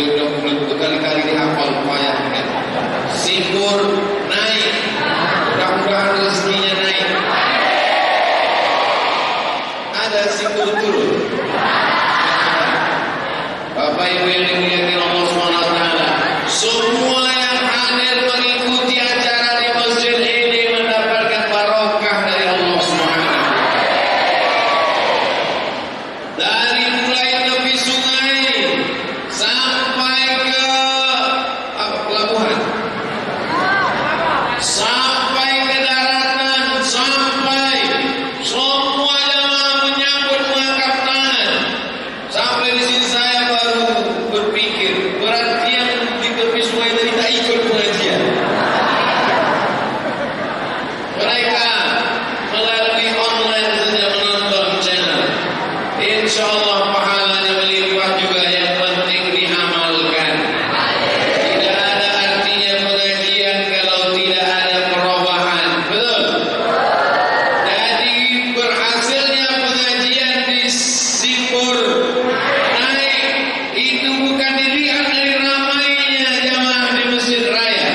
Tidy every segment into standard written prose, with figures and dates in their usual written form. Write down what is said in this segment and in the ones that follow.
udah berkali-kali dihafal payahnya. Simpur naik, mudah-mudahan rezekinya naik. Ada simpur turun. Bapak Ibu yang dimuliakan Allah SWT, semua yang hadir mengikuti acara di masjid ini mendapatkan barokah dari Allah SWT. Dari mulai tepi sungai sampai ke pelabuhan, sampai ke daratan, sampai semua jamaah menyambut mengangkat tangan. Sampai di sini saya baru berpikir, berarti yang di tepi sungai tadi tak ikut pengajian. Mereka melalui online saja menonton channel. Insya Allah pahalanya melimpah juga, yang penting diamalkan. Tidak ada artinya pengajian kalau tidak ada perubahan. Betul? Jadi berhasilnya pengajian di Simpur naik itu bukan dilihat dari ramainya jamaah di Masjid Raya,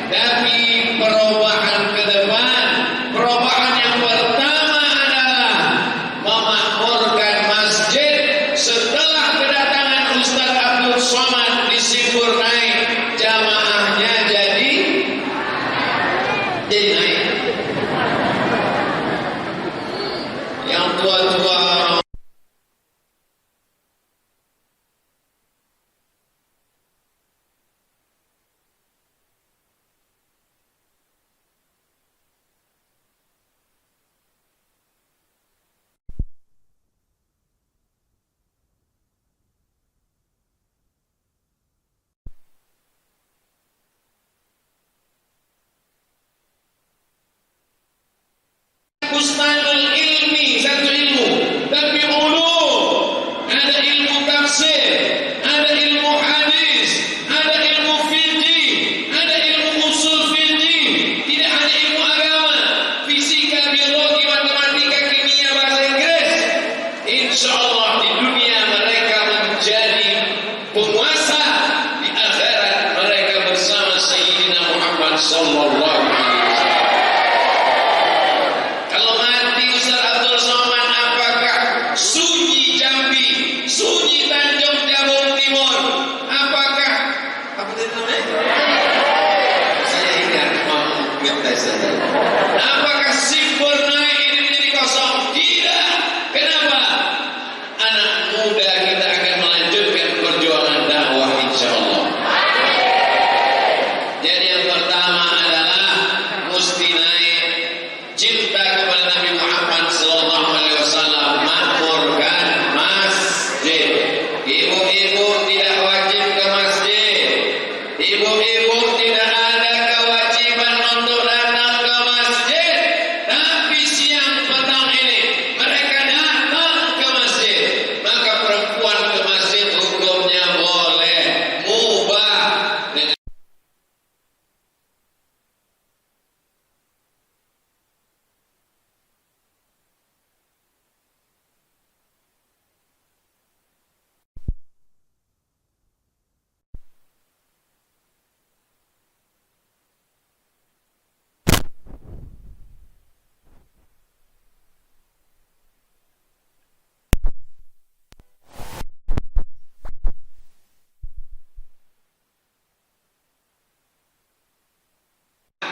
tapi perubahan ke depan. Perubahan yang pertama adalah memakmurkan masjid setelah kedatangan Ustaz Abdul Somad di Simpur naik, jamaahnya jadi naik. Yang tua-tua Bustanul ilmi, satu ilmu, tapi ulum. Ada ilmu tafsir, ada ilmu hadis, ada ilmu fikih, ada ilmu usul fikih. Tidak hanya ilmu agama, fisika, biologi, matematika, kimia, bahasa Inggris. Insya Allah di dunia mereka menjadi penguasa, di akhirat mereka bersama Sayyidina Muhammad sallallahu alaihi wasallam. Kalau mati Ustaz Abdul Somad, apakah sunyi Jambi, sunyi Tanjung Jabung Timur, apakah apa tadi namanya? Saya ingat minta saja. Apakah Simpur naik ini menjadi kosong? Tidak. Kenapa? Anak muda kita akan melanjutkan perjuangan dakwah insyaallah. Jadi yang pertama adalah mesti naik cinta kepada Nabi Muhammad sallallahu alaihi wasallam, makmurkan masjid. Ibu-ibu tidak wajib ke masjid. Ibu-ibu tidak ada kewajiban untuk datang ke masjid. Tapi siang petang ini mereka datang ke masjid. Maka perempuan ke masjid hukumnya boleh, mubah.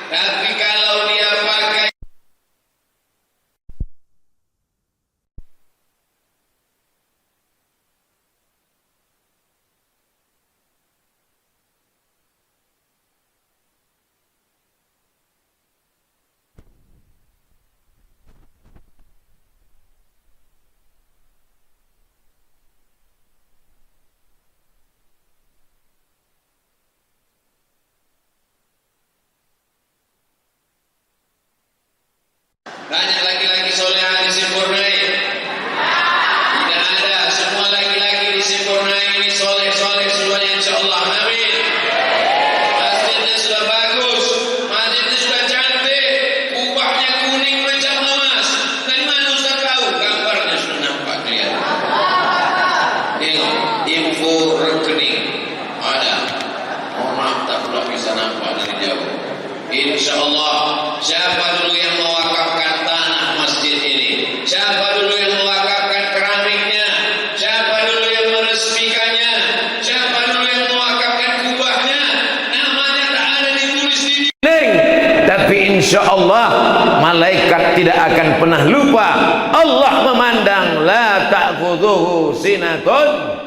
Tapi kalau dia pakai banyak laki-laki soleh di Simpur naik. Tidak ada. Semua laki-laki di Simpur naik ini soleh-soleh semuanya insyaallah. Amin. Masjidnya sudah bagus, masjidnya sudah cantik, kubahnya kuning macam emas. Dari mana Ustaz tahu? Gambarnya sudah nampak kelihatan. Tengok info rekening. Insyaallah, siapa dulu yang mewakafkan tanah masjid ini? Siapa dulu yang mewakafkan keramiknya? Siapa dulu yang meresmikannya? Siapa dulu yang mewakafkan kubahnya? Namanya tak ada ditulis di tapi insyaallah malaikat tidak akan pernah lupa. Allah memandang la ta'khudhuhu sinatun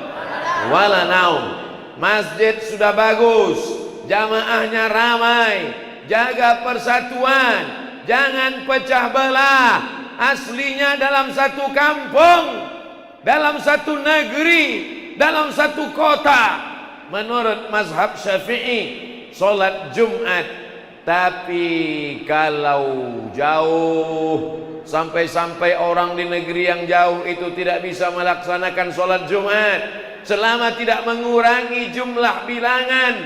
wala naum. Masjid sudah bagus, jamaahnya ramai, jaga persatuan, jangan pecah belah. Aslinya dalam satu kampung, dalam satu negeri, dalam satu kota. Menurut mazhab Syafi'i, solat Jumat. Tapi kalau jauh, sampai-sampai orang di negeri yang jauh itu tidak bisa melaksanakan solat Jumat, selama tidak mengurangi jumlah bilangan,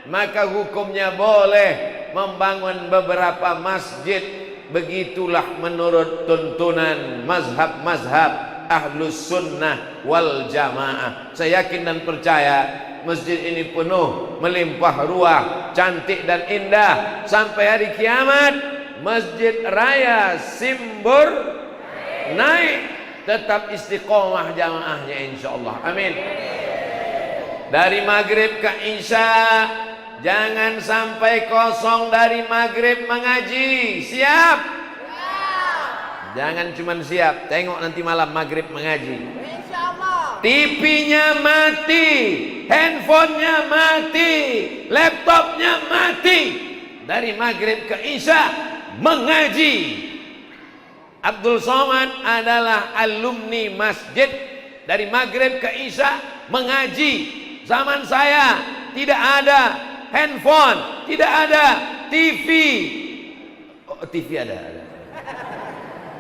maka hukumnya boleh membangun beberapa masjid. Begitulah menurut tuntunan mazhab-mazhab Ahlus Sunnah wal Jamaah. Saya yakin dan percaya masjid ini penuh, melimpah ruah, cantik dan indah sampai hari kiamat. Masjid Raya Simbur naik, tetap istiqomah jamaahnya insyaallah. Amin. Dari maghrib ke isya, jangan sampai kosong dari maghrib mengaji. Siap? Jangan cuma siap, tengok nanti malam maghrib mengaji. TV-nya mati, handphonenya mati, laptopnya mati. Dari maghrib ke isya mengaji. Abdul Somad adalah alumni masjid. Dari maghrib ke isya mengaji. Zaman saya tidak ada handphone, tidak ada TV. Oh, TV ada.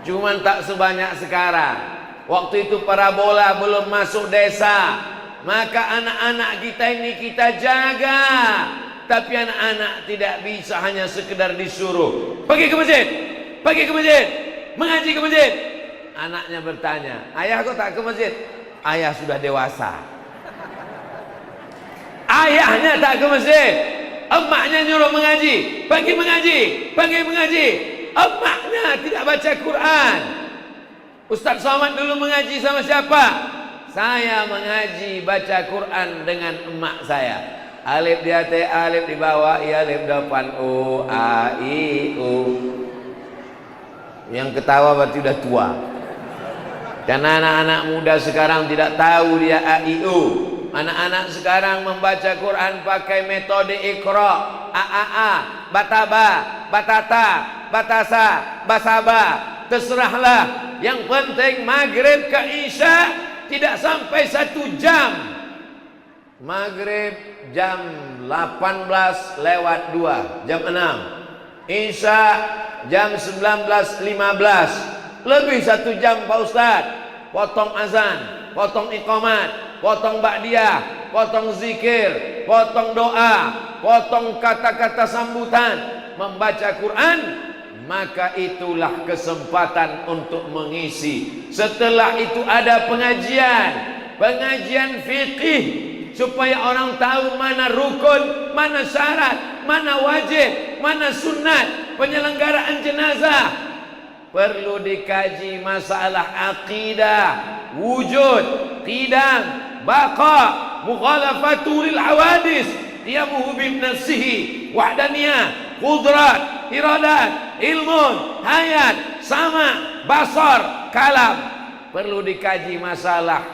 Cuman tak sebanyak sekarang. Waktu itu parabola belum masuk desa, maka anak-anak kita ini kita jaga. Tapi anak-anak tidak bisa hanya sekedar disuruh pergi ke masjid, pergi ke masjid, mengaji ke masjid. Anaknya bertanya, ayah kok tak ke masjid? Ayah sudah dewasa. Ayahnya tak ke masjid, emaknya nyuruh mengaji, pergi mengaji, pergi mengaji. Emaknya tidak baca Quran. Ustaz Somad dulu mengaji sama siapa? Saya mengaji baca Quran dengan emak saya. Alif di atas, alif di bawah, i alif depan, u a i u. Yang ketawa berarti udah tua. Karena anak-anak muda sekarang tidak tahu dia a i u. Anak-anak sekarang membaca Quran pakai metode Iqra, a, bataba, batata, batasa, basaba. Terserahlah. Yang penting maghrib ke isya tidak sampai 1 jam. Maghrib jam 18:02, jam 6. Isya jam 19:15. Lebih 1 jam Pak Ustaz. Potong azan, potong iqamat, potong ba'diyah, potong zikir, potong doa, potong kata-kata sambutan, membaca Quran. Maka itulah kesempatan untuk mengisi. Setelah itu ada pengajian fikih, supaya orang tahu mana rukun, mana syarat, mana wajib, mana sunat penyelenggaraan jenazah. Perlu dikaji masalah akidah, wujud, qidam, baqa, mukhalafatul hawadis, qiyamuhu bin nafsihi, wahdaniyah, qudrat, iradat, ilmun, hayat, sama, basar, kalam. Perlu dikaji masalah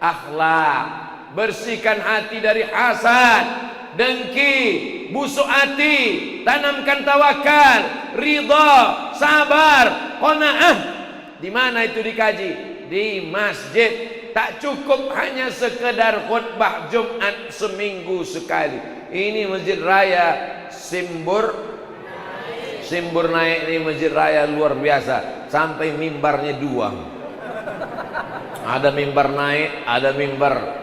akhlak, bersihkan hati dari hasad, dengki, busuk hati, tanamkan tawakal, ridha, sabar, qanaah. Di mana itu dikaji? Di masjid. Tak cukup hanya sekedar khutbah Jumat seminggu sekali. Ini Masjid Raya Simbur naik. Ini Masjid Raya luar biasa. Sampai mimbarnya 2. Ada mimbar naik, ada mimbar.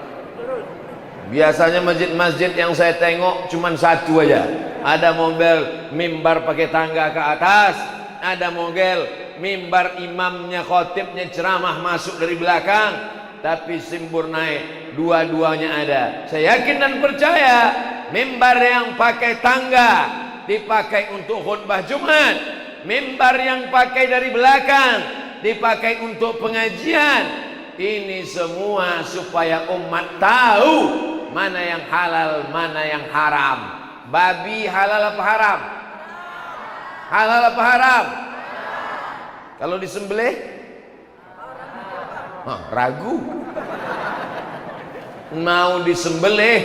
Biasanya masjid-masjid yang saya tengok cuman 1 aja. Ada model mimbar pakai tangga ke atas, ada model mimbar imamnya, khotibnya ceramah masuk dari belakang. Tapi Simbur naik, dua-duanya ada. Saya yakin dan percaya mimbar yang pakai tangga dipakai untuk khutbah Jumat, mimbar yang pakai dari belakang dipakai untuk pengajian. Ini semua supaya umat tahu mana yang halal, mana yang haram. Babi halal apa haram? Halal apa haram? Kalau disembelih ragu. Mau disembelih,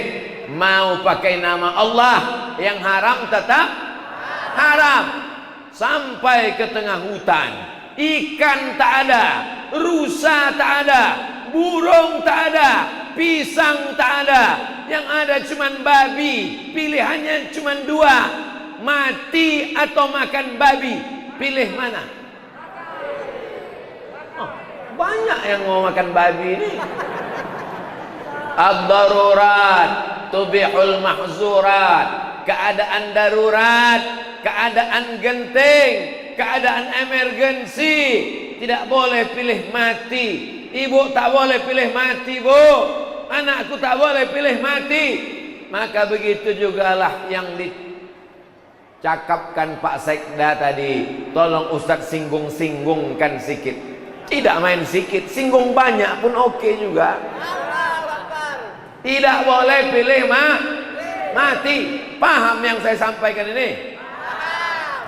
mau pakai nama Allah, yang haram tetap haram. Sampai ke tengah hutan, ikan tak ada, rusa tak ada, burung tak ada, pisang tak ada, yang ada cuman babi. Pilihannya cuman dua, mati atau makan babi. Pilih mana? Banyak yang mau makan babi ini. Ad-darurat tubihul mahzurat. Keadaan darurat, keadaan genting, keadaan emergensi, tidak boleh pilih mati. Ibu tak boleh pilih mati, Bu. Anakku tak boleh pilih mati. Maka begitu jugalah yang dicakapkan Pak Sekda tadi. Tolong Ustadz singgung-singgungkan sikit. Tidak main sikit, singgung banyak pun oke juga. Tidak boleh pilih mati. Paham yang saya sampaikan ini?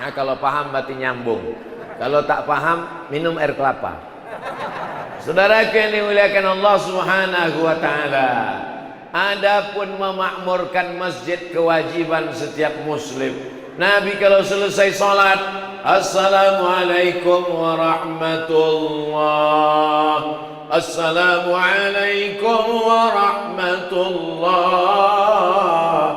Nah, kalau paham berarti nyambung. Kalau tak paham, minum air kelapa. Saudaraku yang dimuliakan Allah Subhanahu wa taala, adapun memakmurkan masjid kewajiban setiap muslim. Nabi kalau selesai salat, Assalamualaikum warahmatullah. Assalamualaikum warahmatullah.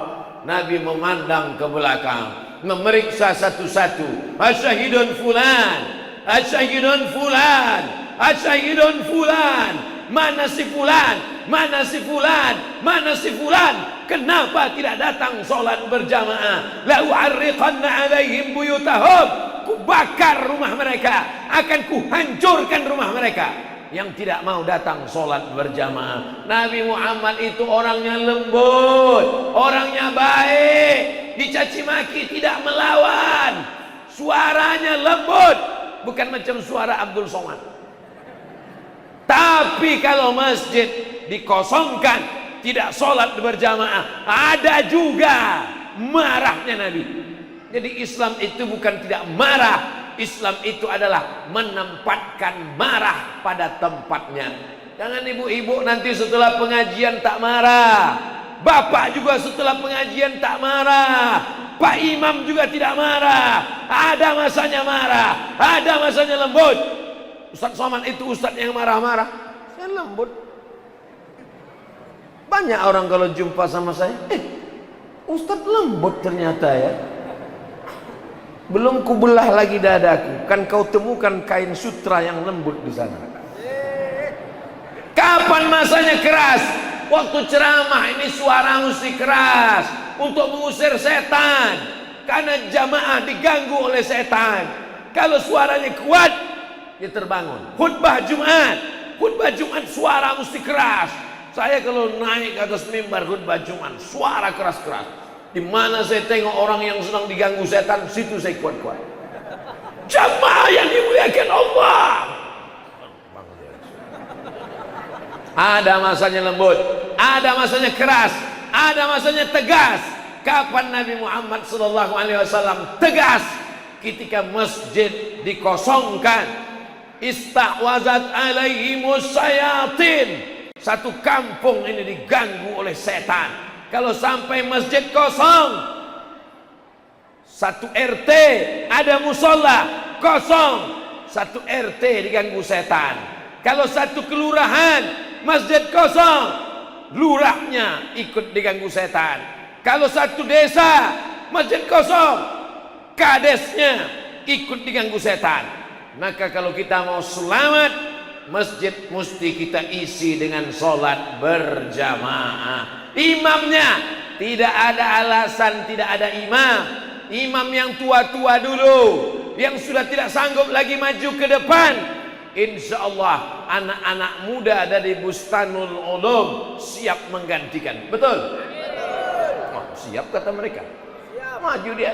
Nabi memandang ke belakang, memeriksa satu-satu. Asyhadun fulan, asyhadun fulan, asyhadun fulan. Mana si fulan? Mana si fulan? Mana si fulan? Kenapa tidak datang sholat berjamaah? La u'arriqanna alaihim buyutahum. Ku bakar rumah mereka, akan ku hancurkan rumah mereka yang tidak mau datang sholat berjamaah. Nabi Muhammad itu orangnya lembut, orangnya baik, dicaci maki tidak melawan, suaranya lembut, bukan macam suara Abdul Somad. Tapi kalau masjid dikosongkan, tidak sholat berjamaah, ada juga marahnya Nabi. Jadi Islam itu bukan tidak marah, Islam itu adalah menempatkan marah pada tempatnya. Jangan ibu-ibu nanti setelah pengajian tak marah, bapak juga setelah pengajian tak marah, Pak Imam juga tidak marah. Ada masanya marah, ada masanya lembut. Ustaz Somad itu ustaz yang marah-marah, saya lembut. Banyak orang kalau jumpa sama saya, ustaz lembut ternyata ya. Belum kubelah lagi dadaku, kan kau temukan kain sutra yang lembut di sana. Kapan masanya keras? Waktu ceramah ini suara mesti keras untuk mengusir setan, karena jamaah diganggu oleh setan. Kalau suaranya kuat, dia terbangun. Khutbah Jumat suara mesti keras. Saya kalau naik ke atas mimbar khutbah Jumat, suara keras-keras. Di mana saya tengok orang yang sedang diganggu setan, situ saya kuat-kuat. Jamaah yang dimuliakan Allah. Ada masanya lembut, ada masanya keras, ada masanya tegas. Kapan Nabi Muhammad SAW tegas? Ketika masjid dikosongkan, istahwazat alaihimus sayatin. Satu kampung ini diganggu oleh setan. Kalau sampai masjid kosong, satu RT ada musola kosong, satu RT diganggu setan. Kalau satu kelurahan masjid kosong, lurahnya ikut diganggu setan. Kalau satu desa masjid kosong, kadesnya ikut diganggu setan. Maka kalau kita mau selamat, masjid mesti kita isi dengan sholat berjamaah. Imamnya tidak ada alasan tidak ada imam. Imam yang tua-tua dulu, yang sudah tidak sanggup lagi maju ke depan, insya Allah anak-anak muda dari Bustanul Ulum siap menggantikan. Betul? Oh, siap kata mereka. Maju dia.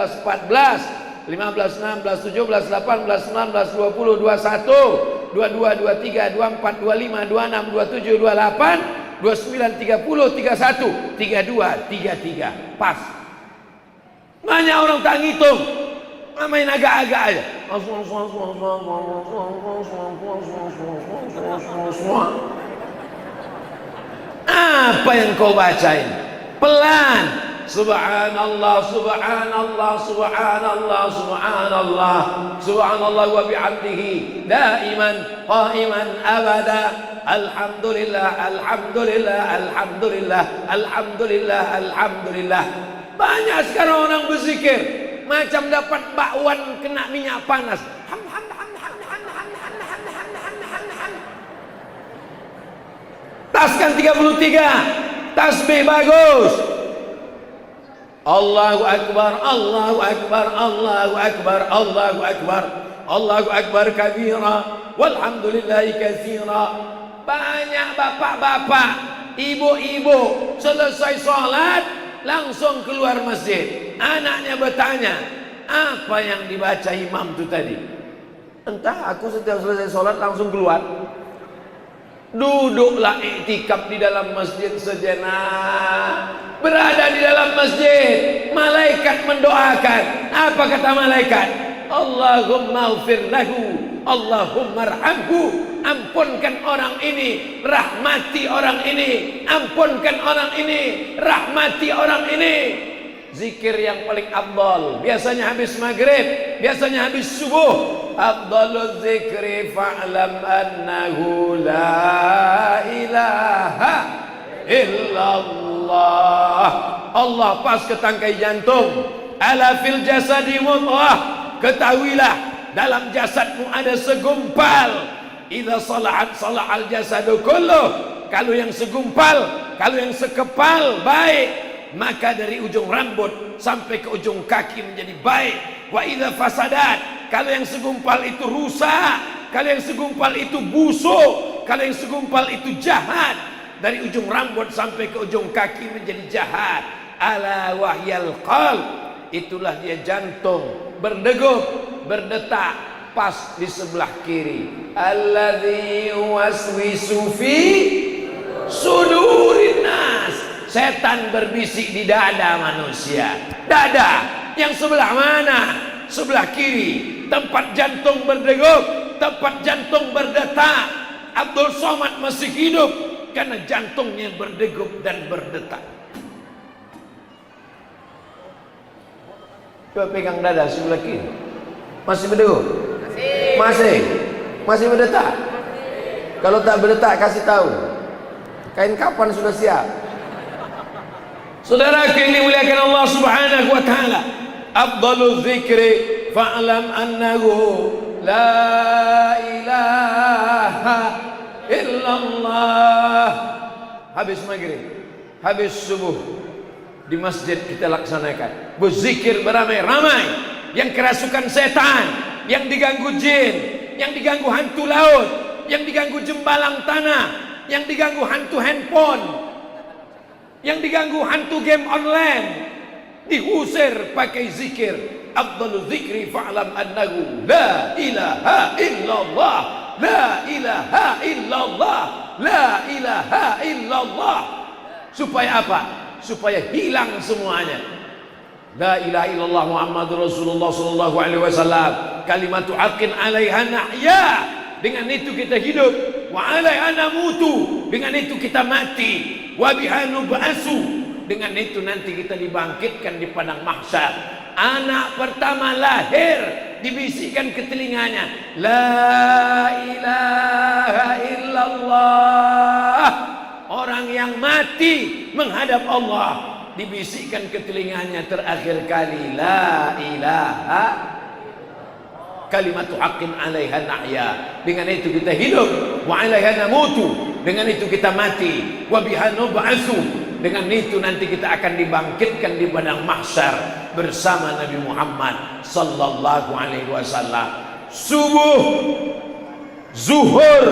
13, 14, 15, 16, 17, 18, 19, 20, 21, 22, 23, 24, 25, 26, 27, 28, 29, 30, 31, 32, 33. Pas. Banyak orang tak ngitung. Main agak-agak aja. Apa yang kau bacain? Pelan. Subhanallah, subhanallah, subhanallah, subhanallah, subhanallah wa bihamdihi daiman qaiman abada. Alhamdulillah, alhamdulillah, alhamdulillah, alhamdulillah, alhamdulillah. Banyak sekarang orang berzikir macam dapat bakwan kena minyak panas. Taskan 33, tasbih bagus. Allahu Akbar, Allahu Akbar, Allahu Akbar, Allahu Akbar, Allahu Akbar kabira, walhamdulillahi katsira. Banyak bapak-bapak, ibu-ibu selesai sholat langsung keluar masjid. Anaknya bertanya, apa yang dibaca imam itu tadi? Entah, aku setiap selesai sholat langsung keluar. Duduklah iktikaf di dalam masjid sejenak. Berada di dalam masjid, malaikat mendoakan. Apa kata malaikat? Allahumma ighfir lahu, Allahumma arhamhu. Ampunkan orang ini, rahmati orang ini. Ampunkan orang ini, rahmati orang ini. Zikir yang paling afdal biasanya habis maghrib, biasanya habis subuh. Afdalul zikri fa'lam annahu la ilaha illallah. Allah pas ke tangkai jantung. Ala fil jasadi mudghah. Ketahuilah dalam jasadmu ada segumpal. Idza salahat salahal jasadu kulluh. Kalau yang segumpal, kalau yang sekepal baik, maka dari ujung rambut sampai ke ujung kaki menjadi baik. Wa idza fasadat, kalau yang segumpal itu rusak, kalau yang segumpal itu busuk, kalau yang segumpal itu jahat, dari ujung rambut sampai ke ujung kaki menjadi jahat. Ala wahyal qalb, itulah dia jantung, berdegup, berdetak pas di sebelah kiri. Alladzi waswisu fi sudurin nas. Setan berbisik di dada manusia. Dada yang sebelah mana? Sebelah kiri. Tempat jantung berdegup, tempat jantung berdetak. Abdul Somad masih hidup karena jantungnya berdegup dan berdetak. Coba pegang dada sebelah kiri. Masih berdegup? Masih berdetak? Kalau tak berdetak kasih tahu. Kain kapan sudah siap? Saudara yang dimuliakan Allah Subhanahu wa taala, afdalul dzikri fa'lam annahu la ilaha illallah. Habis maghrib, habis subuh di masjid kita laksanakan berzikir beramai-ramai. Yang kerasukan setan, yang diganggu jin, yang diganggu hantu laut, yang diganggu jembalang tanah, yang diganggu hantu handphone, yang diganggu hantu game online, diusir pakai zikir. Afdalul zikri fa'lam annahu la ilaha illallah, la ilaha illallah, la ilaha illallah. Supaya apa? Supaya hilang semuanya. La ilaha illallah Muhammadur Rasulullah sallallahu alaihi wasallam. Kalimatu haqqin 'alaiha nahya. Dengan itu kita hidup. Wa 'alaiha namutu. Dengan itu kita mati. Wa biha nub'asu. Dengan itu nanti kita dibangkitkan di padang mahsyar. Anak pertama lahir dibisikkan ke telinganya, la ilaha illallah. Orang yang mati menghadap Allah dibisikkan ke telinganya terakhir kali, la ilaha, kalimatu haqqin 'alaiha nahya. Dengan itu kita hidup. Wa 'alaiha namutu. Dengan itu kita mati. Wa biha nub'asu. Dengan itu nanti kita akan dibangkitkan di padang mahsyar bersama Nabi Muhammad sallallahu alaihi wasallam. Subuh, zuhur,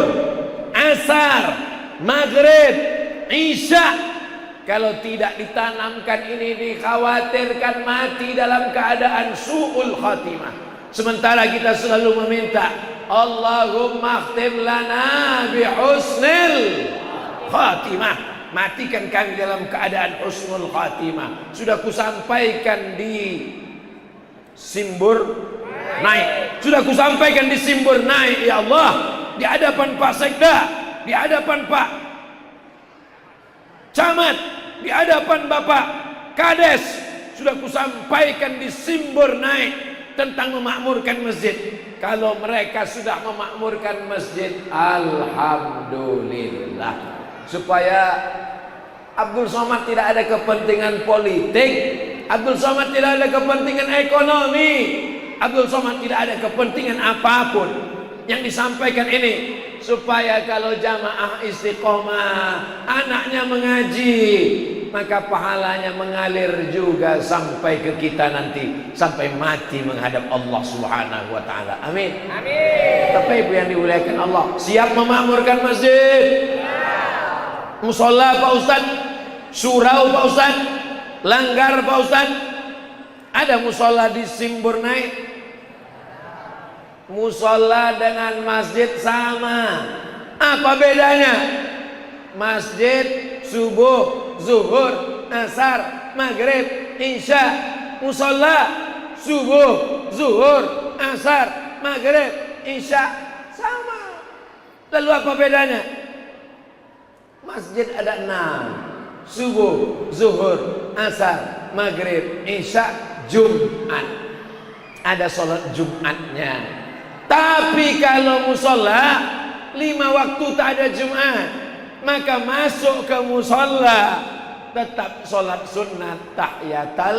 asar, maghrib, isya. Kalau tidak ditanamkan ini, dikhawatirkan mati dalam keadaan su'ul khatimah. Sementara kita selalu meminta, Allahumma khtim lana bi husnil khatimah. Matikan kami dalam keadaan husnul khatimah. Sudah kusampaikan di Simbur naik. Sudah kusampaikan di Simbur naik, ya Allah. Di hadapan Pak Sekda, di hadapan Pak Camat, di hadapan Bapak Kades sudah kusampaikan di Simbur Naik tentang memakmurkan masjid. Kalau mereka sudah memakmurkan masjid, alhamdulillah. Supaya Abdul Somad tidak ada kepentingan politik, Abdul Somad tidak ada kepentingan ekonomi, Abdul Somad tidak ada kepentingan apapun. Yang disampaikan ini supaya kalau jamaah istiqomah anaknya mengaji, maka pahalanya mengalir juga sampai ke kita nanti, sampai mati menghadap Allah Subhanahu wa taala. Amin. Amin. Bapak Ibu yang dimuliakan Allah, siap memakmurkan masjid? Musola Pak Ustaz, surau Pak Ustaz, langgar Pak Ustaz. Ada musola di Simbur Naik? Musola dengan masjid sama. Apa bedanya? Masjid subuh, zuhur, asar, maghrib, isya. Musola subuh, zuhur, asar, maghrib, isya sama. Lalu apa bedanya? Masjid ada 6: subuh, zuhur, asar, maghrib, isya, Jumat. Ada sholat Jumatnya. Tapi kalau musola 5 waktu tak ada Jumat, maka masuk ke musola tetap sholat sunnah tahiyatal.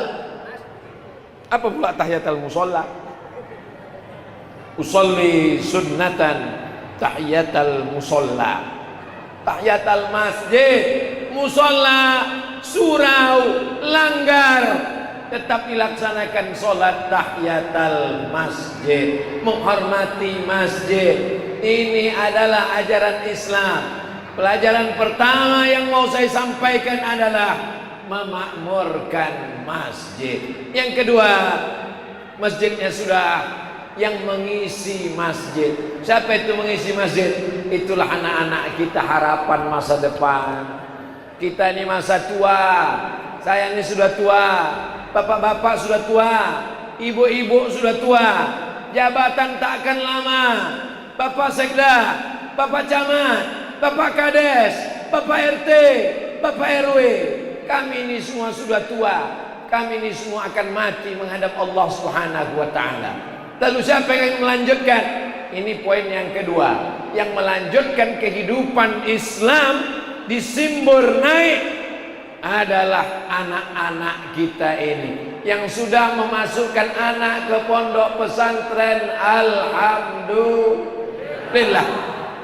Apa pula tahiyatal musola? Usolli sunnatan tahiyatal musola. Tahiyatal masjid, musola, surau, langgar, tetap dilaksanakan sholat tahiyatal masjid, menghormati masjid. Ini adalah ajaran Islam. Pelajaran pertama yang mau saya sampaikan adalah memakmurkan masjid. Yang kedua, masjidnya sudah, yang mengisi masjid. Siapa itu mengisi masjid? Itulah anak-anak kita, harapan masa depan. Kita ini masa tua, saya ini sudah tua, bapak-bapak sudah tua, ibu-ibu sudah tua, jabatan tak akan lama. Bapak Sekda, Bapak Camat, Bapak Kades, Bapak RT, Bapak RW, kami ini semua sudah tua. Kami ini semua akan mati menghadap Allah Subhanahu wa taala. Lalu siapa yang melanjutkan? Ini poin yang kedua, yang melanjutkan kehidupan Islam di Simbur Naik adalah anak-anak kita ini yang sudah memasukkan anak ke pondok pesantren, alhamdulillah.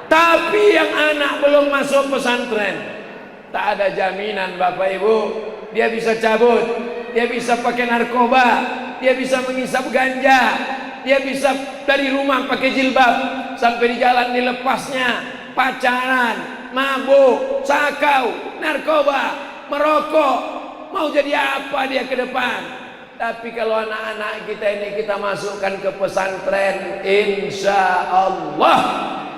Tapi yang anak belum masuk pesantren, tak ada jaminan Bapak Ibu, dia bisa cabut, dia bisa pakai narkoba, dia bisa mengisap ganja, dia bisa dari rumah pakai jilbab, sampai di jalan dilepasnya, pacaran, mabuk, sakau, narkoba, merokok. Mau jadi apa dia ke depan? Tapi kalau anak-anak kita ini kita masukkan ke pesantren, insya Allah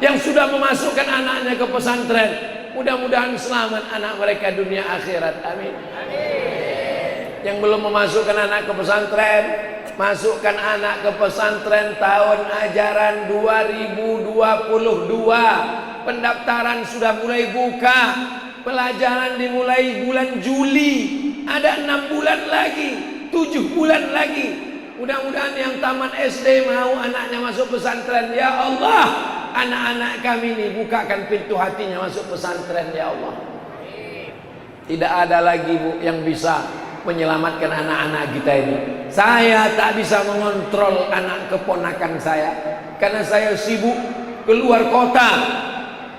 yang sudah memasukkan anaknya ke pesantren, mudah-mudahan selamat anak mereka dunia akhirat. Amin. Amin. Yang belum memasukkan anak ke pesantren, masukkan anak ke pesantren tahun ajaran 2022. Pendaftaran sudah mulai buka. Pelajaran dimulai bulan Juli. Ada 6 bulan lagi, 7 bulan lagi. Mudah-mudahan yang taman SD mau anaknya masuk pesantren. Ya Allah, anak-anak kami ini bukakan pintu hatinya masuk pesantren, ya Allah. Tidak ada lagi Bu yang bisa menyelamatkan anak-anak kita ini. Saya tak bisa mengontrol anak keponakan saya karena saya sibuk keluar kota.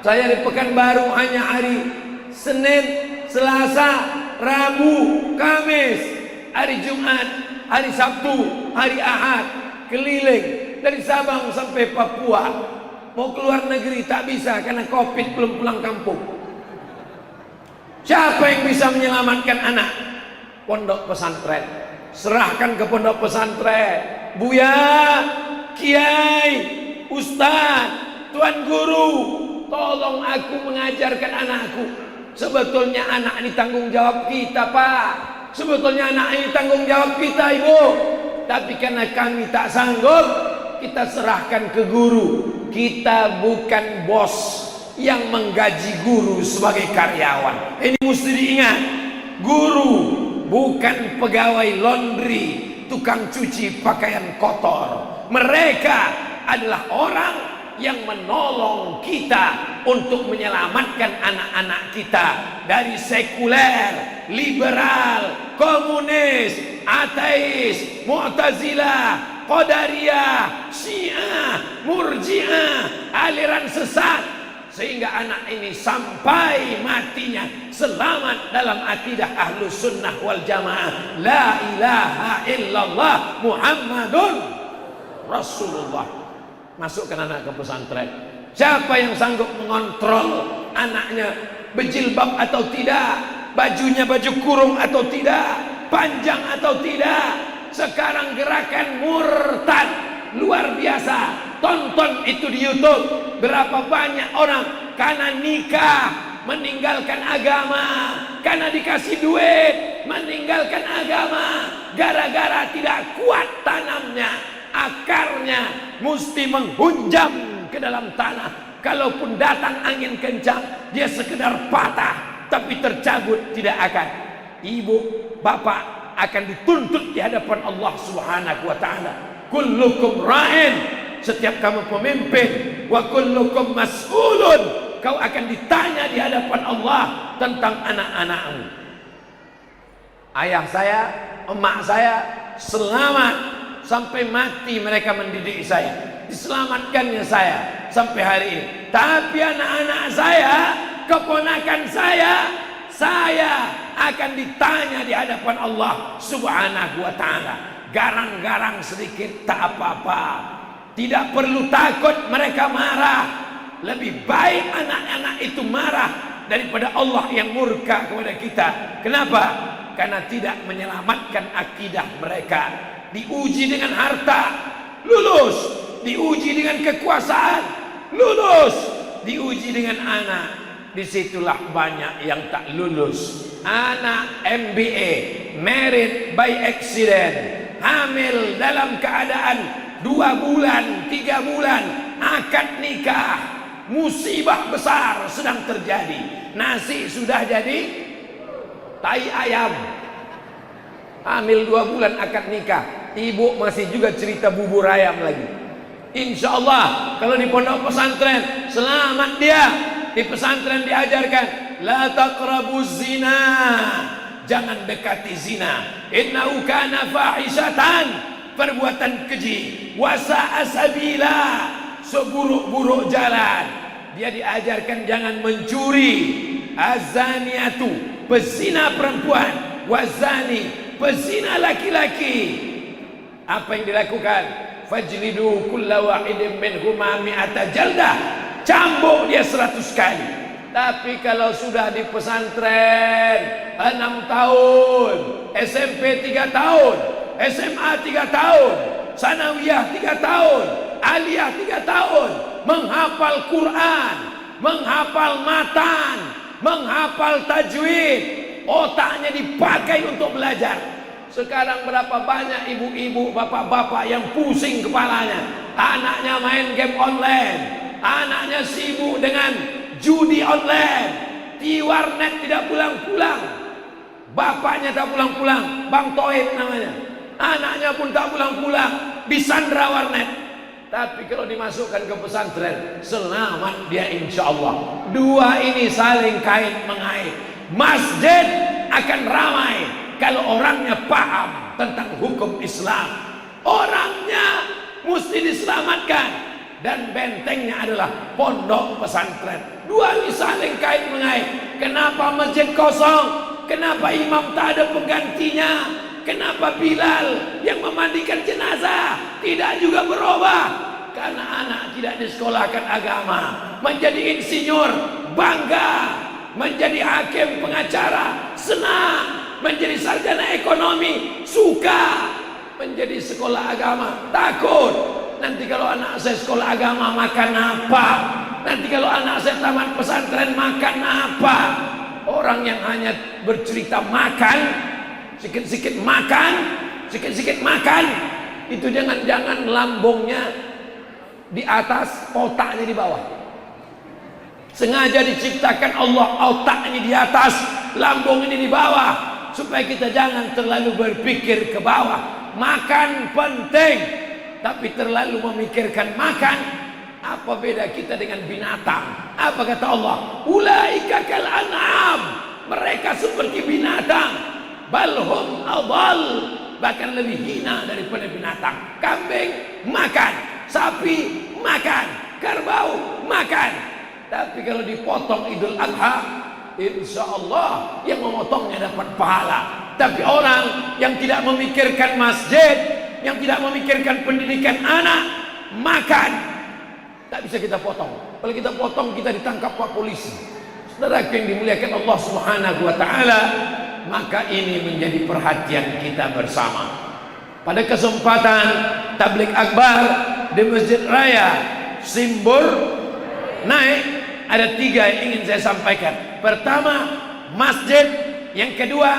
Saya di Pekanbaru hanya hari Senin, Selasa, Rabu, Kamis. Hari Jumat, hari Sabtu, hari Ahad keliling dari Sabang sampai Papua. Mau keluar negeri tak bisa karena Covid, belum pulang kampung. Siapa yang bisa menyelamatkan anak? Pondok pesantren. Serahkan ke pondok pesantren. Buya, Kiai, Ustaz, Tuan Guru, tolong aku mengajarkan anakku. Sebetulnya anak ini tanggung jawab kita, Pak. Sebetulnya anak ini tanggung jawab kita, Ibu. Tapi karena kami tak sanggup, kita serahkan ke guru. Kita bukan bos yang menggaji guru sebagai karyawan. Ini mesti diingat. Guru bukan pegawai laundry, tukang cuci pakaian kotor. Mereka adalah orang yang menolong kita untuk menyelamatkan anak-anak kita dari sekuler, liberal, komunis, ateis, mu'tazilah, qadariyah, syiah, murji'ah, aliran sesat, sehingga anak ini sampai matinya selamat dalam akidah ahlus sunnah wal jamaah, la ilaha illallah Muhammadun Rasulullah. Masukkan anak ke pesantren. Siapa yang sanggup mengontrol anaknya berjilbab atau tidak, bajunya baju kurung atau tidak, panjang atau tidak? Sekarang gerakan murtad luar biasa. Tonton itu di YouTube. Berapa banyak orang karena nikah meninggalkan agama, karena dikasih duit meninggalkan agama, gara-gara tidak kuat tanamnya, akarnya mesti menghunjam ke dalam tanah. Kalaupun datang angin kencang, dia sekedar patah, tapi tercabut tidak akan. Ibu, bapak akan dituntut di hadapan Allah Subhanahu wa taala. Kullukum ra'in, setiap kamu pemimpin, wa kullukum mas'ulun, kau akan ditanya di hadapan Allah tentang anak-anakmu. Ayah saya, emak saya selamat sampai mati, mereka mendidik saya, diselamatkannya saya sampai hari ini. Tapi anak-anak saya, keponakan saya akan ditanya di hadapan Allah Subhanahu wa taala. Garang-garang sedikit tak apa-apa, tidak perlu takut mereka marah. Lebih baik anak-anak itu marah daripada Allah yang murka kepada kita. Kenapa? Karena tidak menyelamatkan akidah mereka. Diuji dengan harta, lulus. Diuji dengan kekuasaan, lulus. Diuji dengan anak, disitulah banyak yang tak lulus. Anak MBA, married by accident, hamil dalam keadaan 2 bulan, 3 bulan, akad nikah, musibah besar sedang terjadi. Nasi sudah jadi tai ayam. Hamil 2 bulan akad nikah, ibu masih juga cerita bubur ayam lagi. Insya Allah kalau di pondok pesantren selamat dia. Di pesantren diajarkan la taqrabuz zina, jangan dekati zina. Innahu kana fahishatan, perbuatan keji, wasa'a sabila, seburuk-buruk jalan. Dia diajarkan jangan mencuri. Azaniatu, pezina perempuan, wazani, pezina laki-laki. Apa yang dilakukan? Fajlidu kulla wahidin minhuma mi'ata jaldah, cambuk dia 100 kali. Tapi kalau sudah di pesantren 6 tahun, SMP 3 tahun, SMA 3 tahun, sanawiyah 3 tahun, aliyah 3 tahun, menghafal Quran, menghafal matan, menghafal tajwid, otaknya dipakai untuk belajar. Sekarang berapa banyak ibu-ibu, bapak-bapak yang pusing kepalanya, anaknya main game online, anaknya sibuk dengan judi online, di warnet tidak pulang-pulang, bapaknya tak pulang-pulang, Bang Toib namanya, anaknya pun tak pulang-pulang, disandra warnet. Tapi kalau dimasukkan ke pesantren, selamat dia insya Allah. Dua ini saling kait mengait. Masjid akan ramai kalau orangnya paham tentang hukum Islam. Orangnya mesti diselamatkan, dan bentengnya adalah pondok pesantren. Dua ini saling kait mengait. Kenapa masjid kosong? Kenapa imam tak ada penggantinya? Kenapa Bilal yang memandikan jenazah tidak juga berubah? Karena anak tidak disekolahkan agama, menjadi insinyur bangga, menjadi hakim pengacara senang, menjadi sarjana ekonomi suka, menjadi sekolah agama takut. Nanti kalau anak saya sekolah agama makan apa? Nanti kalau anak saya tamat pesantren makan apa? Orang yang hanya bercerita makan, sikit-sikit makan, sikit-sikit makan, itu jangan-jangan lambungnya di atas, otaknya di bawah. Sengaja diciptakan Allah otaknya di atas, lambung ini di bawah. supaya kita jangan terlalu berpikir ke bawah. Makan penting, tapi terlalu memikirkan makan. Apa beda kita dengan binatang? Apa kata Allah? Ulaika kal an'am, mereka seperti binatang. Balhum adall, bahkan lebih hina daripada binatang. Kambing makan, sapi makan, kerbau makan. Tapi kalau dipotong Idul Adha, insya Allah yang memotongnya dapat pahala. Tapi orang yang tidak memikirkan masjid, yang tidak memikirkan pendidikan anak, makan, tak bisa kita potong. Kalau kita potong, kita ditangkap Pak polisi. Saudara yang dimuliakan Allah Subhanahu wa taala, maka ini menjadi perhatian kita bersama. Pada kesempatan tabligh akbar di Masjid Raya Simbur naik, ada 3 yang ingin saya sampaikan. Pertama, masjid. Yang kedua,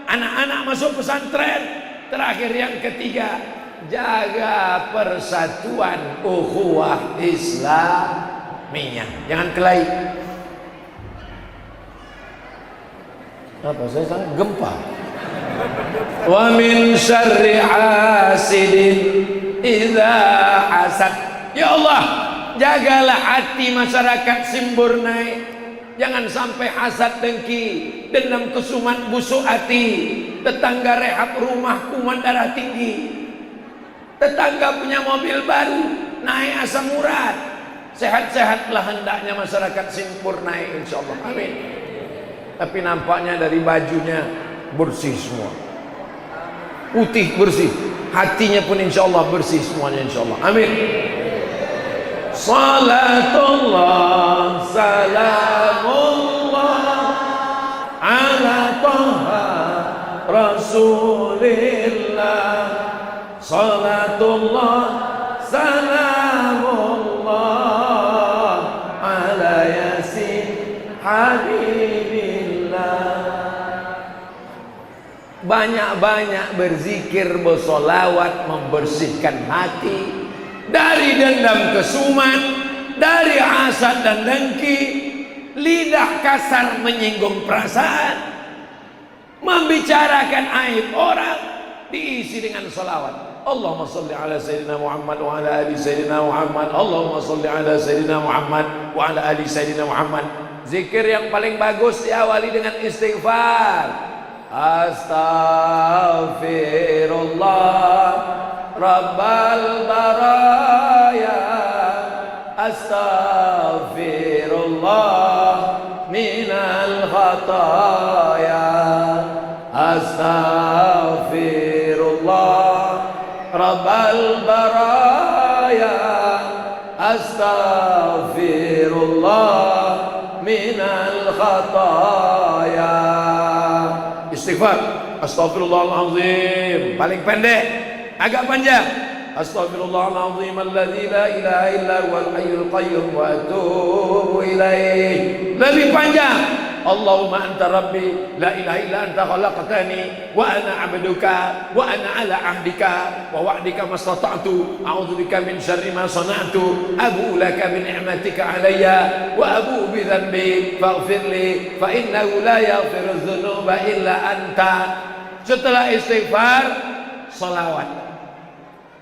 anak-anak masuk pesantren. Terakhir yang ketiga, jaga persatuan ukhuwah Islamiyah. Jangan kelahi. Apa saya sangat gempa. Wa min syarri hasidin idza hasad. Ya Allah, jagalah hati masyarakat Simbur naik. Jangan sampai hasad, dengki, dendam, kesumat, busuk hati. Tetangga rehab rumah kuman darah tinggi. Tetangga punya mobil baru, naik asam urat. Sehat-sehatlah hendaknya masyarakat Simbur naik, insyaallah. Amin. Tapi nampaknya dari bajunya bersih semua, putih bersih, hatinya pun insyaallah bersih semuanya, insyaallah. Amin. Salatullah salamullah ala taha rasulillah. Salatullah salamullah ala yasin habibillah. Banyak-banyak berzikir, bersolawat, membersihkan hati dari dendam kesumat, dari hasad dan dengki, lidah kasar menyinggung perasaan, membicarakan aib orang, diisi dengan salawat. Allahumma salli ala Sayyidina Muhammad wa ala ali Sayyidina Muhammad. Allahumma salli ala Sayyidina Muhammad wa ala ali Sayyidina Muhammad. Zikir yang paling bagus diawali dengan istighfar. Astaghfirullah Rabbal baraya, astaghfirullah minal khataya, astaghfirullah Rabbal baraya, astaghfirullah minal khataya. Istighfar, astaghfirullahalazim, paling pendek, agak panjang. Astaghfirullahalazim alladzi la ilaha illa huwal hayyul qayyum wa atubu ilaih. Lebih panjang. Allahumma anta rabbi la ilaha illa anta khalaqtani wa ana 'abduka wa ana 'ala 'ahdika wa wa'dika mastata'tu a'udzu bika min syarri ma sana'tu abu'u laka bi ni'matika 'alayya wa abu'u bi dhanbi faghfir li fa innahu la yaghfiru dzunuba illa anta. Setelah istighfar, salawat.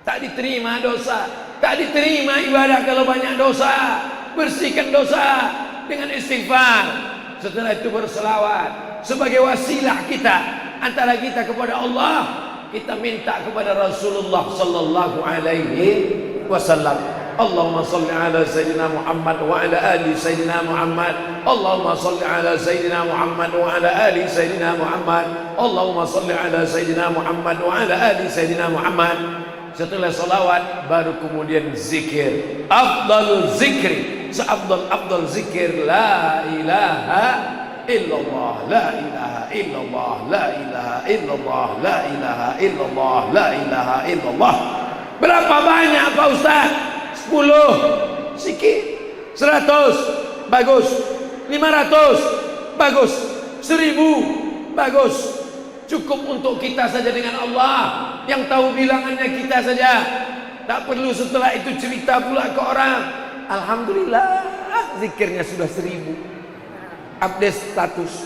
Tak diterima dosa, tak diterima ibadah kalau banyak dosa. Bersihkan dosa dengan istighfar. Setelah itu berselawat sebagai wasilah kita antara kita kepada Allah. Kita minta kepada Rasulullah sallallahu alaihi wasallam. Allahumma salli ala Sayyidina Muhammad wa ala ali Sayyidina Muhammad. Allahumma salli ala Sayyidina Muhammad wa ala ali Sayyidina Muhammad. Allahumma salli ala Sayyidina Muhammad wa ala ali Sayyidina Muhammad. Setelah salawat baru kemudian zikir. Afdalul zikri, seafdal zikir la ilaha illallah, la ilaha illallah, la ilaha illallah, la ilaha illallah, la ilaha illallah. Berapa banyak Pak Ustaz? 10 sikit, 100 bagus, 500 bagus, 1000 bagus. Cukup untuk kita saja dengan Allah, yang tahu bilangannya kita saja. Tak perlu setelah itu cerita pula ke orang. Alhamdulillah zikirnya sudah 1000. Update status.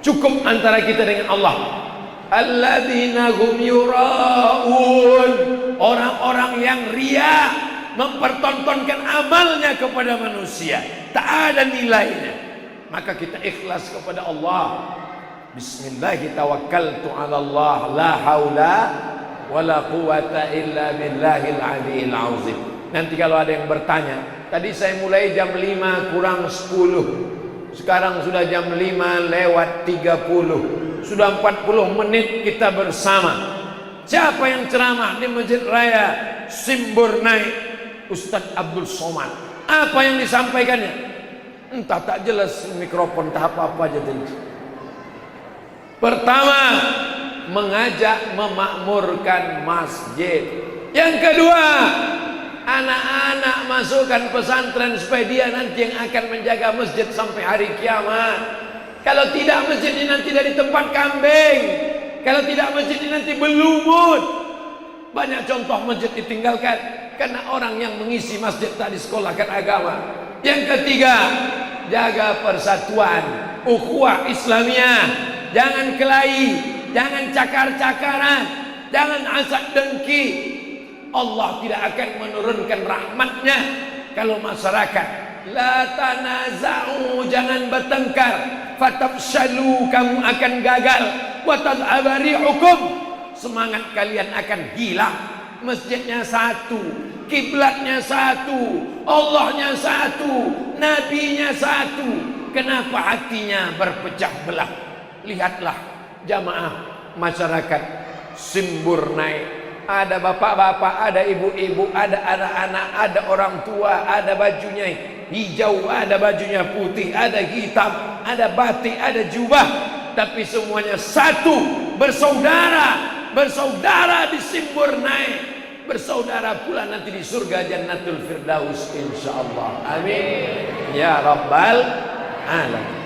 cukup antara kita dengan Allah. Alladzina hum yura'un, orang-orang yang riya, mempertontonkan amalnya kepada manusia, tak ada nilainya. Maka kita ikhlas kepada Allah. Bismillah tawakkaltu 'ala Allah, la haula wala quwata illa billahil aliyil azim. Nanti kalau ada yang bertanya, tadi saya mulai jam 5 kurang 10, sekarang sudah jam 5 lewat 30, sudah 40 menit kita bersama. Siapa yang ceramah di Masjid Raya Simburnai? Ustadz Abdul Somad. Apa yang disampaikannya? Entah, tak jelas mikrofon, tak apa-apa aja tadi. Pertama, mengajak memakmurkan masjid. Yang kedua, anak-anak masukkan pesantren supaya dia nanti yang akan menjaga masjid sampai hari kiamat. Kalau tidak, masjid ini nanti dari tempat kambing. Kalau tidak, masjid ini nanti berlumut. Banyak contoh masjid ditinggalkan karena orang yang mengisi masjid tak disekolahkan agama. Yang ketiga, jaga persatuan, ukhuwah Islamiyah. Jangan kelahi, jangan cakar-cakaran, jangan asad dengki. Allah tidak akan menurunkan rahmatnya kalau masyarakat. La tanaza'u, jangan bertengkar. Fatafshalu, kamu akan gagal. Wa tad'aba rihukum, semangat kalian akan hilang. Masjidnya satu, kiblatnya satu, Allahnya satu, nabinya satu. Kenapa hatinya berpecah belah? Lihatlah jamaah masyarakat Simburnai, ada bapak-bapak, ada ibu-ibu, ada anak-anak, ada orang tua, ada bajunya hijau, ada bajunya putih, ada hitam, ada batik, ada jubah, tapi semuanya satu, bersaudara di Simburnai, bersaudara pula nanti di surga Jannatul Firdaus insyaallah. Amin ya rabbal alamin.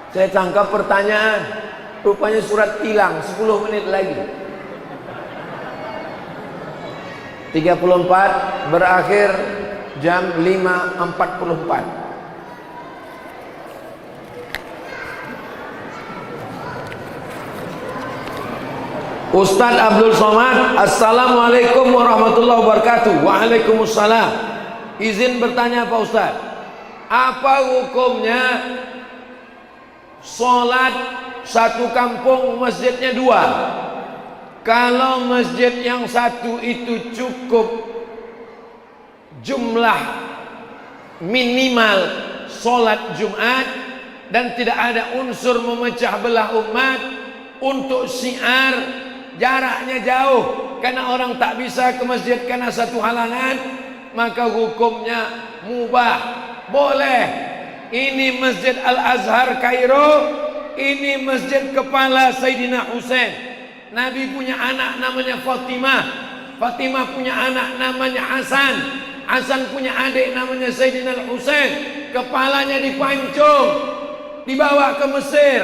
Saya tangkap pertanyaan, rupanya surat tilang, 10 menit lagi. 34 berakhir jam 5.44. Ustadz Abdul Somad, Assalamualaikum warahmatullahi wabarakatuh. Waalaikumsalam. Izin bertanya Pak Ustadz, apa hukumnya sholat satu kampung masjidnya 2? Kalau masjid yang satu itu cukup jumlah minimal sholat Jumat dan tidak ada unsur memecah belah umat, untuk syiar jaraknya jauh karena orang tak bisa ke masjid karena satu halangan, maka hukumnya mubah, boleh. Ini Masjid Al-Azhar Kairo, ini masjid kepala Sayyidina Husain. Nabi punya anak namanya Fatimah, Fatimah punya anak namanya Hasan, Hasan punya adik namanya Sayyidina Husain. Kepalanya dipancung, dibawa ke Mesir.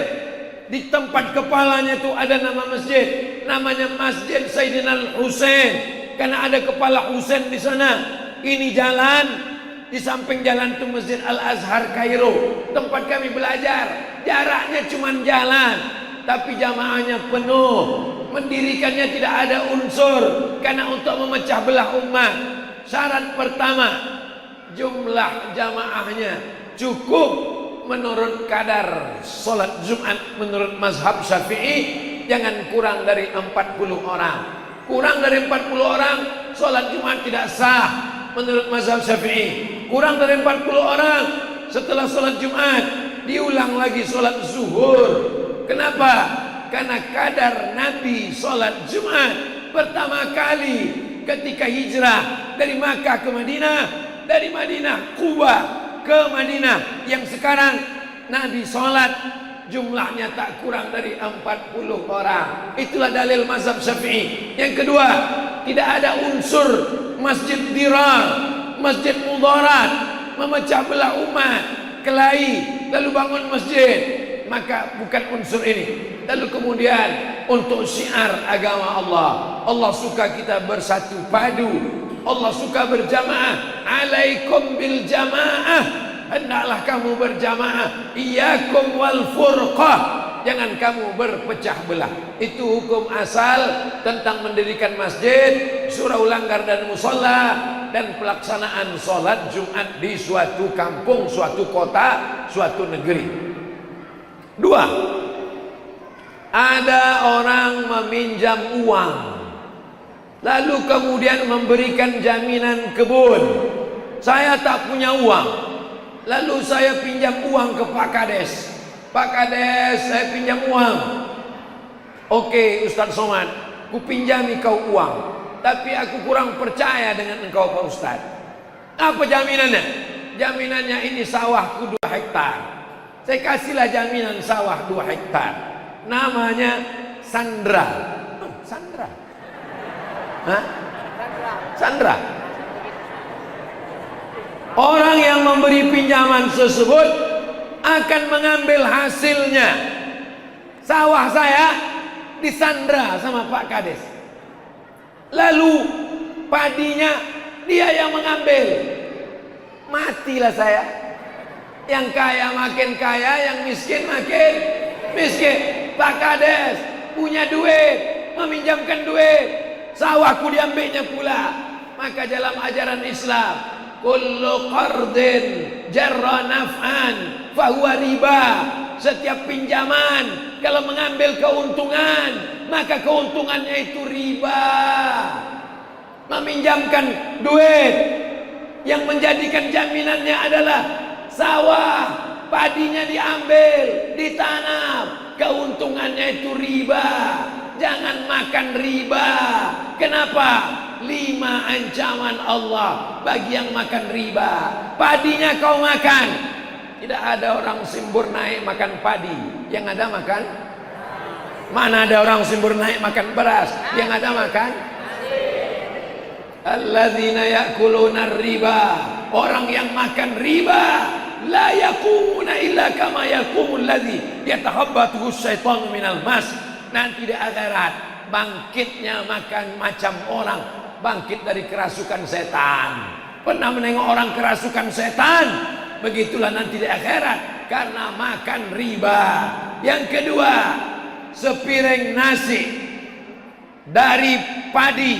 Di tempat kepalanya itu ada nama masjid, namanya Masjid Sayyidina Husain, karena ada kepala Husain di sana. Ini jalan, di samping jalan itu Masjid Al-Azhar Kairo, tempat kami belajar. Jaraknya cuma jalan, tapi jamaahnya penuh. Mendirikannya tidak ada unsur karena untuk memecah belah umat. Syarat pertama, jumlah jamaahnya cukup menurut kadar sholat Jumat menurut mazhab Syafi'i, jangan kurang dari 40 orang. Kurang dari 40 orang sholat Jumat tidak sah menurut mazhab Syafi'i. Kurang dari 40 orang setelah sholat Jumat diulang lagi sholat zuhur. Kenapa? Karena kadar Nabi sholat Jumat pertama kali ketika hijrah dari Makkah ke Madinah, dari Madinah Quba ke Madinah, yang sekarang Nabi sholat jumlahnya tak kurang dari 40 orang. Itulah dalil mazhab Syafi'i. Yang kedua, tidak ada unsur masjid dirar, masjid mudarat, memecah belah umat, kelahi, lalu bangun masjid, maka bukan unsur ini. Lalu kemudian untuk syiar agama Allah, Allah suka kita bersatu padu, Allah suka berjamaah. Alaikum bil jamaah, hendaklah kamu berjamaah. Iyyakum wal furqah, jangan kamu berpecah belah. Itu hukum asal tentang mendirikan masjid, surau langgar dan musola, dan pelaksanaan sholat Jumat di suatu kampung, suatu kota, suatu negeri. 2. Ada orang meminjam uang, lalu kemudian memberikan jaminan kebun. Saya tak punya uang, lalu saya pinjam uang ke Pak Kades. Pak Kades, saya pinjam uang. Oke Ustaz Somad, ku pinjami kau uang, tapi aku kurang percaya dengan engkau Pak Ustaz. Apa jaminannya? Jaminannya ini sawahku 2 hektar. Saya kasihlah jaminan sawah 2 hektar. Namanya Sandra. Sandra. Hah? Sandra. Orang yang memberi pinjaman tersebut akan mengambil hasilnya. Sawah saya disandra sama Pak Kades. Lalu padinya dia yang mengambil. Matilah saya. Yang kaya makin kaya, yang miskin makin miskin. Pak Kades punya duit, meminjamkan duit, sawahku diambilnya pula. Maka dalam ajaran Islam, kullu qardin jarra naf'an fahuwa riba. Setiap pinjaman kalau mengambil keuntungan, maka keuntungannya itu riba. Meminjamkan duit yang menjadikan jaminannya adalah sawah, padinya diambil, ditanam, keuntungannya itu riba. Jangan makan riba. Kenapa? 5 ancaman Allah bagi yang makan riba. Padinya kau makan. Tidak ada orang Simbur naik makan padi. Yang ada makan? Mana ada orang Simbur naik makan beras? Yang ada makan? Alladzina ya'kuluna riba. Orang yang makan riba la yaqumuna illa kama yaqumul ladzi yatahabbathu syaitanu minal mas. Nanti di akhirat bangkitnya makan macam orang bangkit dari kerasukan setan. Pernah menengok orang kerasukan setan? Begitulah nanti di akhirat karena makan riba. Yang kedua, sepiring nasi dari padi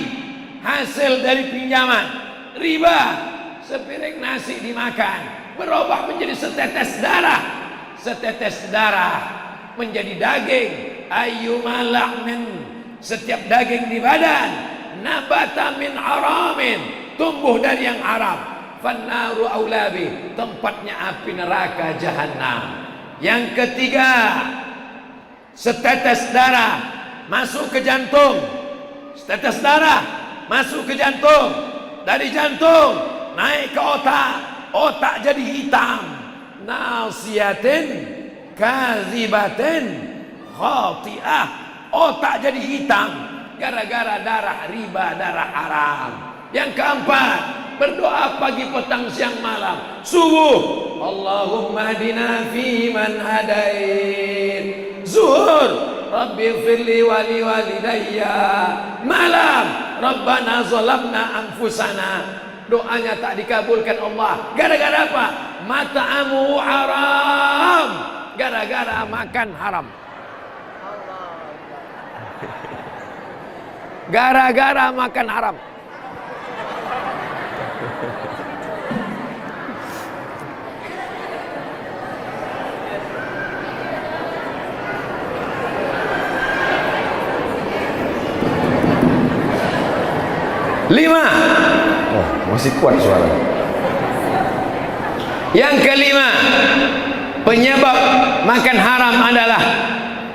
hasil dari pinjaman riba. Sepiring nasi dimakan berubah menjadi setetes darah. Setetes darah menjadi daging. Ayyuma lahmin, setiap daging di badan nabata min haramin, tumbuh dari yang haram, fannaru aulabi, tempatnya api neraka jahanam. Yang ketiga, setetes darah masuk ke jantung. Setetes darah masuk ke jantung, dari jantung naik ke otak, otak jadi hitam. Nasiyatin kazibatin khati'ah, otak jadi hitam gara-gara darah riba, darah haram. Yang keempat, berdoa pagi, petang, siang, malam, subuh, Allahumma hadina fi man hadait. Zuhur, Rabbi firli wali walidayya. Malam, Rabbana zalamna anfusana. Doanya tak dikabulkan Allah. Gara-gara apa? Mata'amu haram. Gara-gara makan haram. Gara-gara makan haram. Lima. Oh, masih kuat suara. Yang kelima, penyebab makan haram adalah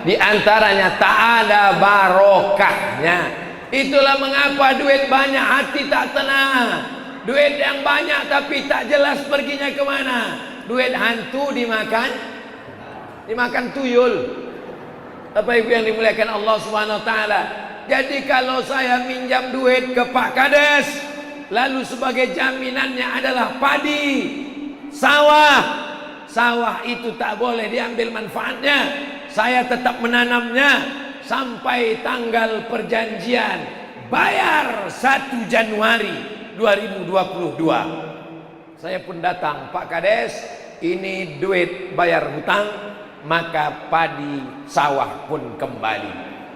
di antaranya tak ada barokahnya. Itulah mengapa duit banyak hati tak tenang. Duit yang banyak tapi tak jelas perginya kemana. Duit hantu dimakan tuyul. Bapak Ibu yang dimuliakan Allah Subhanahu wa taala. Jadi kalau saya minjam duit ke Pak Kades, lalu sebagai jaminannya adalah padi, sawah. Sawah itu tak boleh diambil manfaatnya. Saya tetap menanamnya sampai tanggal perjanjian bayar 1 Januari 2022. Saya pun datang, Pak Kades, ini duit bayar hutang, maka padi sawah pun kembali.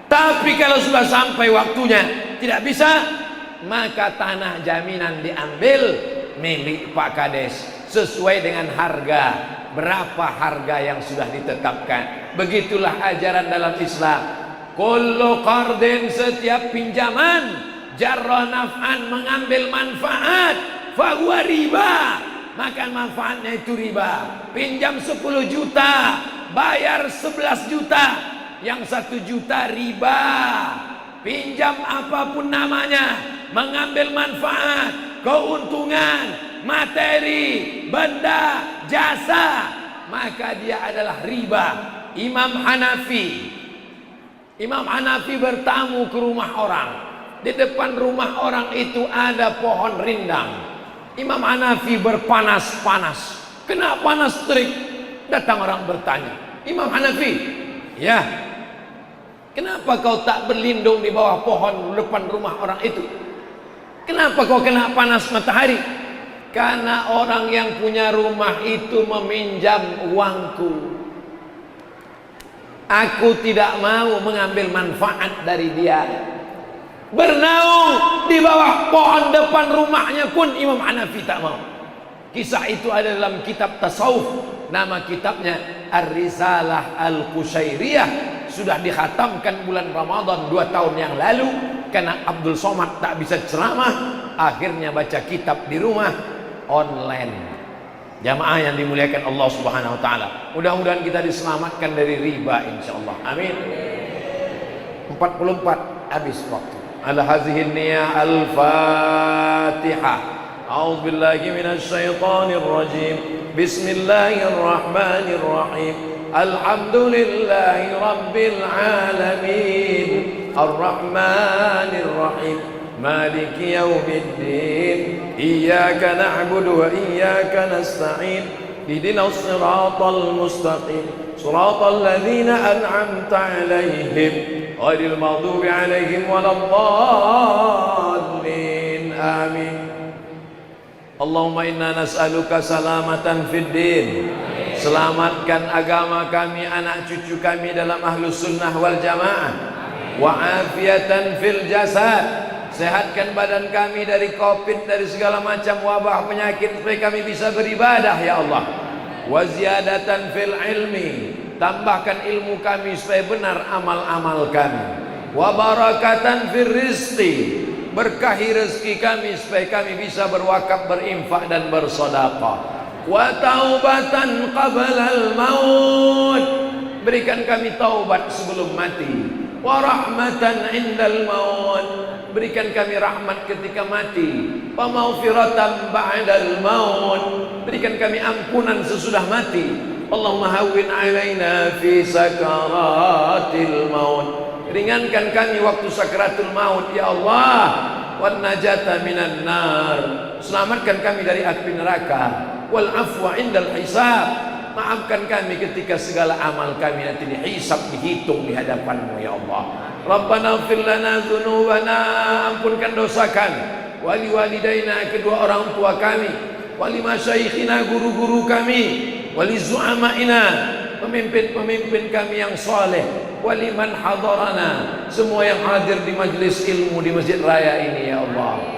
Tapi kalau sudah sampai waktunya tidak bisa, maka tanah jaminan diambil milik Pak Kades sesuai dengan harga, berapa harga yang sudah ditetapkan. Begitulah ajaran dalam Islam. Kullu qardin, setiap pinjaman, jarrah naf'an, mengambil manfaat, fahuwa riba, maka manfaatnya itu riba. Pinjam 10 juta, bayar 11 juta, yang 1 juta riba. Pinjam apapun namanya, mengambil manfaat, keuntungan, materi, benda, jasa, maka dia adalah riba. Imam Hanafi bertamu ke rumah orang. Di depan rumah orang itu ada pohon rindang. Imam Hanafi berpanas-panas, kena panas terik. Datang orang bertanya, Imam Hanafi, ya, kenapa kau tak berlindung di bawah pohon depan rumah orang itu? Kenapa kau kena panas matahari? Karena orang yang punya rumah itu meminjam uangku. Aku tidak mau mengambil manfaat dari dia. Bernaung di bawah pohon depan rumahnya pun Imam Hanafi tak mau. Kisah itu ada dalam kitab tasawuf. Nama kitabnya Ar-Risalah Al-Qushairiyah. Sudah dikhatamkan bulan Ramadan 2 tahun yang lalu. Karena Abdul Somad tak bisa ceramah, akhirnya baca kitab di rumah online. Jamaah yang dimuliakan Allah Subhanahu wa taala. Mudah-mudahan kita diselamatkan dari riba insyaallah. Amin. 44 habis waktu. Ala hadhihi niyyah al-Fatihah. A'udzu billahi minasy syaithanir rajim. Bismillahirrahmanirrahim. Alhamdulillahi rabbil alamin. Ar-Rahmanir Rahim. مالك يوم الدين إياك نعبد وإياك نستعين اهدنا الصراط المستقيم صراط الذين أنعمت عليهم غير المغضوب عليهم ولا الضالين آمين اللهم إنا نسألك سلامة في الدين. Selamatkan agama kami, anak cucu kami dalam ahlus sunnah wal jamaah. Wa afiatan fil jasad, sehatkan badan kami dari COVID, dari segala macam wabah penyakit, supaya kami bisa beribadah ya Allah. Wa ziyadatan fil ilmi, tambahkan ilmu kami supaya benar amal-amal kami. Wa barakatan fil rizqi, berkahi rezeki kami supaya kami bisa berwakaf, berinfak dan bersedekah. Wa taubatan qabla al-maut, berikan kami taubat sebelum mati. Wa rahmatan indal maut, berikan kami rahmat ketika mati. Wa maghfiratan ba'dal maut, berikan kami ampunan sesudah mati. Allahumma hawwin alaina fi sakaratil maut, ringankan kami waktu sakaratul maut ya Allah. Wan najata minan nar, selamatkan kami dari api neraka. Wal afwa indal hisab, maafkan kami ketika segala amal kami nanti dihisab, dihitung di hadapan-Mu ya Allah. Rabbana ighfir lana dzunubana, ampunkan dosa kami, wali walidaina, kedua orang tua kami, wali masyaikhina, guru-guru kami, wali zu'amaina, pemimpin-pemimpin kami yang saleh, wali man hadarana, semua yang hadir di majlis ilmu di Masjid Raya ini ya Allah.